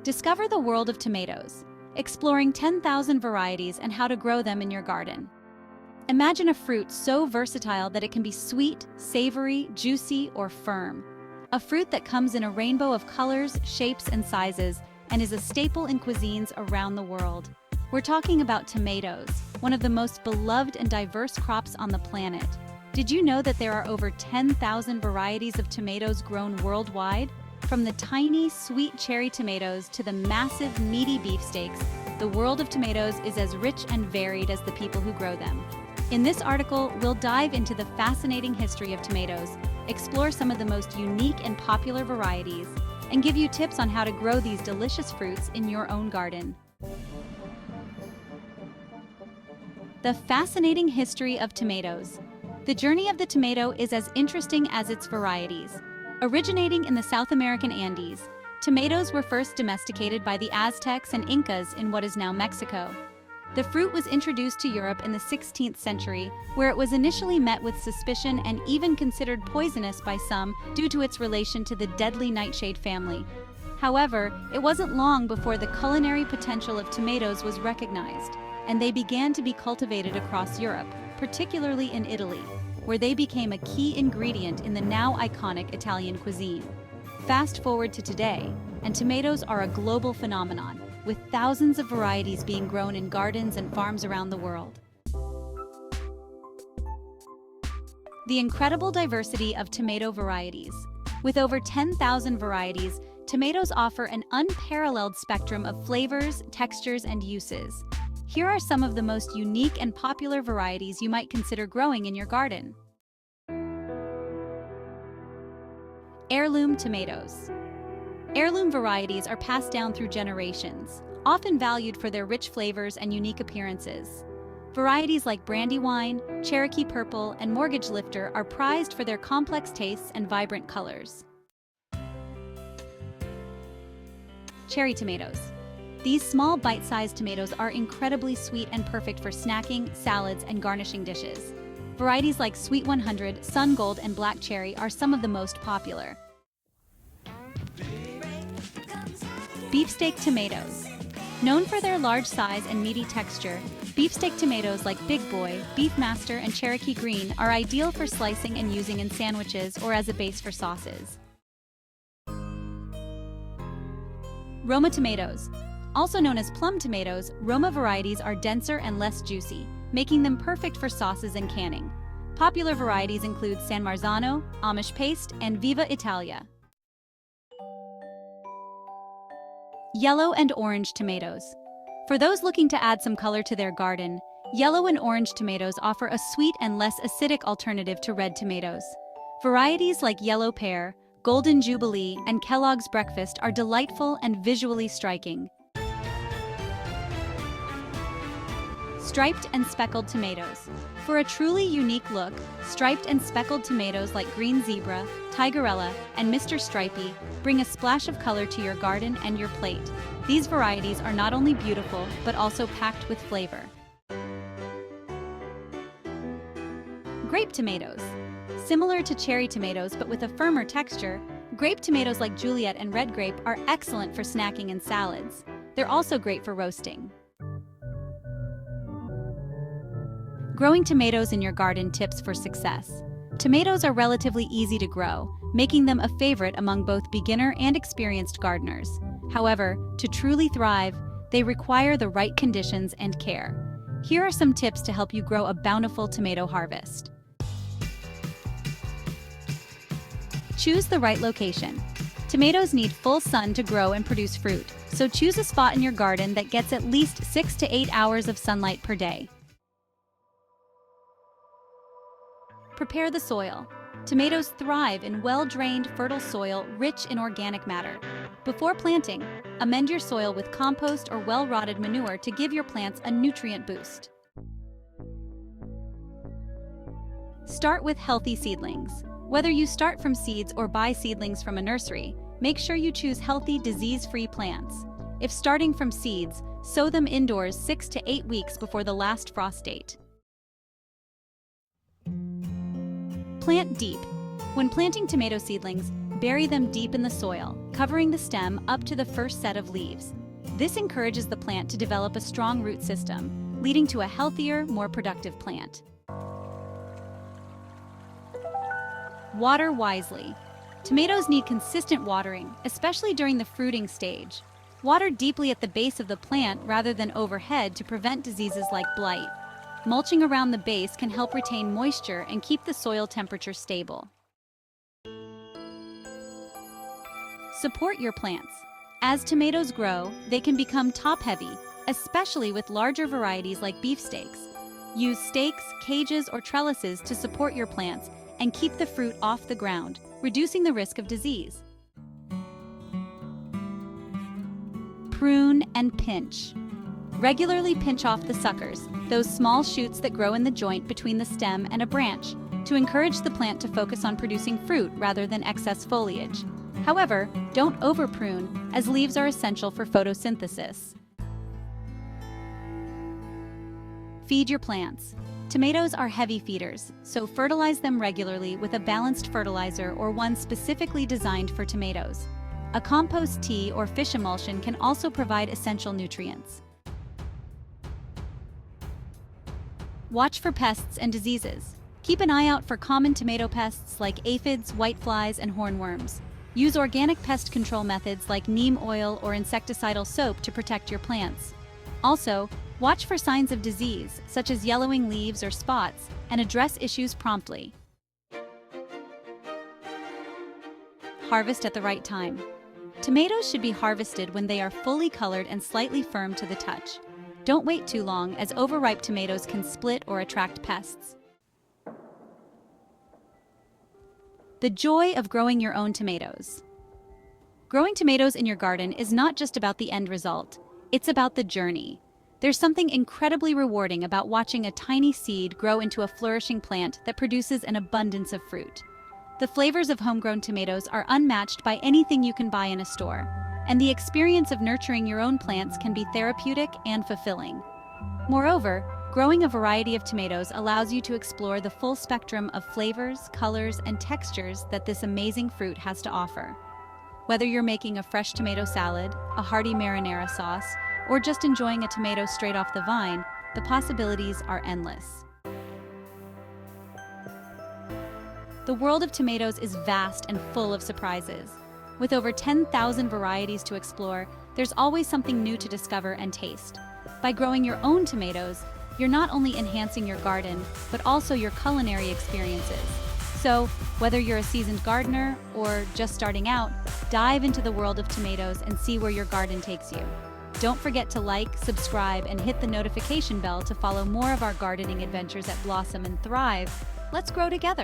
Discover the world of tomatoes, exploring 10,000 varieties and how to grow them in your garden. Imagine a fruit so versatile that it can be sweet, savory, juicy, or firm. A fruit that comes in a rainbow of colors, shapes, and sizes, and is a staple in cuisines around the world. We're talking about tomatoes, one of the most beloved and diverse crops on the planet. Did you know that there are over 10,000 varieties of tomatoes grown worldwide? From the tiny, sweet cherry tomatoes to the massive, meaty beefsteaks, the world of tomatoes is as rich and varied as the people who grow them. In this article, we'll dive into the fascinating history of tomatoes, explore some of the most unique and popular varieties, and give you tips on how to grow these delicious fruits in your own garden. The fascinating history of tomatoes. The journey of the tomato is as interesting as its varieties. Originating in the South American Andes, tomatoes were first domesticated by the Aztecs and Incas in what is now Mexico. The fruit was introduced to Europe in the 16th century, where it was initially met with suspicion and even considered poisonous by some due to its relation to the deadly nightshade family. However, it wasn't long before the culinary potential of tomatoes was recognized, and they began to be cultivated across Europe, particularly in Italy, where they became a key ingredient in the now iconic Italian cuisine. Fast forward to today, and tomatoes are a global phenomenon, with thousands of varieties being grown in gardens and farms around the world. The incredible diversity of tomato varieties. With over 10,000 varieties, tomatoes offer an unparalleled spectrum of flavors, textures, and uses. Here are some of the most unique and popular varieties you might consider growing in your garden. Heirloom tomatoes. Heirloom varieties are passed down through generations, often valued for their rich flavors and unique appearances. Varieties like Brandywine, Cherokee Purple, and Mortgage Lifter are prized for their complex tastes and vibrant colors. Cherry tomatoes. These small bite-sized tomatoes are incredibly sweet and perfect for snacking, salads, and garnishing dishes. Varieties like Sweet 100, Sun Gold, and Black Cherry are some of the most popular. Beefsteak tomatoes. Known for their large size and meaty texture, beefsteak tomatoes like Big Boy, Beefmaster, and Cherokee Green are ideal for slicing and using in sandwiches or as a base for sauces. Roma tomatoes. Also known as plum tomatoes, Roma varieties are denser and less juicy, making them perfect for sauces and canning. Popular varieties include San Marzano, Amish Paste, and Viva Italia. Yellow and orange tomatoes. For those looking to add some color to their garden, yellow and orange tomatoes offer a sweet and less acidic alternative to red tomatoes. Varieties like Yellow Pear, Golden Jubilee, and Kellogg's Breakfast are delightful and visually striking. Striped and speckled tomatoes. For a truly unique look, striped and speckled tomatoes like Green Zebra, Tigerella, and Mr. Stripey bring a splash of color to your garden and your plate. These varieties are not only beautiful, but also packed with flavor. Grape tomatoes. Similar to cherry tomatoes but with a firmer texture, grape tomatoes like Juliet and Red Grape are excellent for snacking and salads. They're also great for roasting. Growing tomatoes in your garden tips for success. Tomatoes are relatively easy to grow, making them a favorite among both beginner and experienced gardeners. However, to truly thrive, they require the right conditions and care. Here are some tips to help you grow a bountiful tomato harvest. Choose the right location. Tomatoes need full sun to grow and produce fruit, so choose a spot in your garden that gets at least 6 to 8 hours of sunlight per day. Prepare the soil. Tomatoes thrive in well-drained, fertile soil rich in organic matter. Before planting, amend your soil with compost or well-rotted manure to give your plants a nutrient boost. Start with healthy seedlings. Whether you start from seeds or buy seedlings from a nursery, make sure you choose healthy, disease-free plants. If starting from seeds, sow them indoors 6 to 8 weeks before the last frost date. Plant deep. When planting tomato seedlings, bury them deep in the soil, covering the stem up to the first set of leaves. This encourages the plant to develop a strong root system, leading to a healthier, more productive plant. Water wisely. Tomatoes need consistent watering, especially during the fruiting stage. Water deeply at the base of the plant rather than overhead to prevent diseases like blight. Mulching around the base can help retain moisture and keep the soil temperature stable. Support your plants. As tomatoes grow, they can become top-heavy, especially with larger varieties like beefsteaks. Use stakes, cages, or trellises to support your plants and keep the fruit off the ground, reducing the risk of disease. Prune and pinch. Regularly pinch off the suckers, those small shoots that grow in the joint between the stem and a branch, to encourage the plant to focus on producing fruit rather than excess foliage. However, don't over-prune, as leaves are essential for photosynthesis. Feed your plants. Tomatoes are heavy feeders, so fertilize them regularly with a balanced fertilizer or one specifically designed for tomatoes. A compost tea or fish emulsion can also provide essential nutrients. Watch for pests and diseases. Keep an eye out for common tomato pests like aphids, whiteflies, and hornworms. Use organic pest control methods like neem oil or insecticidal soap to protect your plants. Also, watch for signs of disease, such as yellowing leaves or spots, and address issues promptly. Harvest at the right time. Tomatoes should be harvested when they are fully colored and slightly firm to the touch. Don't wait too long, as overripe tomatoes can split or attract pests. The joy of growing your own tomatoes. Growing tomatoes in your garden is not just about the end result, it's about the journey. There's something incredibly rewarding about watching a tiny seed grow into a flourishing plant that produces an abundance of fruit. The flavors of homegrown tomatoes are unmatched by anything you can buy in a store, and the experience of nurturing your own plants can be therapeutic and fulfilling. Moreover, growing a variety of tomatoes allows you to explore the full spectrum of flavors, colors, and textures that this amazing fruit has to offer. Whether you're making a fresh tomato salad, a hearty marinara sauce, or just enjoying a tomato straight off the vine, the possibilities are endless. The world of tomatoes is vast and full of surprises. With over 10,000 varieties to explore, there's always something new to discover and taste. By growing your own tomatoes, you're not only enhancing your garden, but also your culinary experiences. So, whether you're a seasoned gardener or just starting out, dive into the world of tomatoes and see where your garden takes you. Don't forget to like, subscribe, and hit the notification bell to follow more of our gardening adventures at Blossom and Thrive. Let's grow together.